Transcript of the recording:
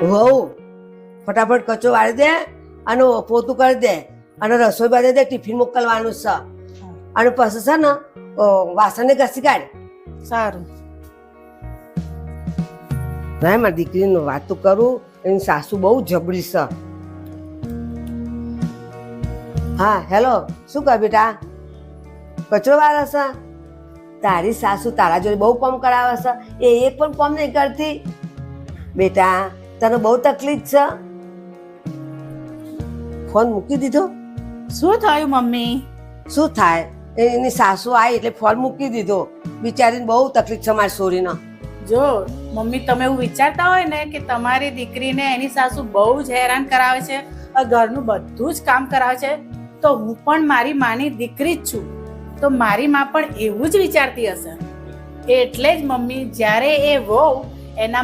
વહુ ફટાફટ કચરો વાળી દે અને પોતું કરી દે અને રસોઈ બાંધી દે, ટિફિન મોકલવાનું છે. અને પછી છે ને વાસણને ઘસી કાઢ. સારું. ના મારી દીકરીની વાત તો કરું, એની સાસુ બહુ જબરી છે. હા હેલો, શું કહે બેટા? કચરો વાળે છે? તારી સાસુ તારા જોડે બહુ કામ કરાવે છે, એ એક પણ કામ નહીં કરતી. બેટા તને બહુ તકલીફ છે. ફોન મૂકી દીધો? શું થયું મમ્મી? શું થાય, એની સાસુ આવી એટલે ફોન મૂકી દીધો. બિચારીને બહુ તકલીફ છે મારી છોરીને. જો મમ્મી, તમે એવું વિચારતા હોય ને કે તમારી દીકરીને એની સાસુ બહુ જ હેરાન કરાવે છે, ઘરનું બધું જ કામ કરાવે છે, તો હું પણ મારી માની દીકરી જ છું, તો મારી માં પણ એવું જ વિચારતી હશે. એટલે જ મમ્મી, જ્યારે એ વહુ એના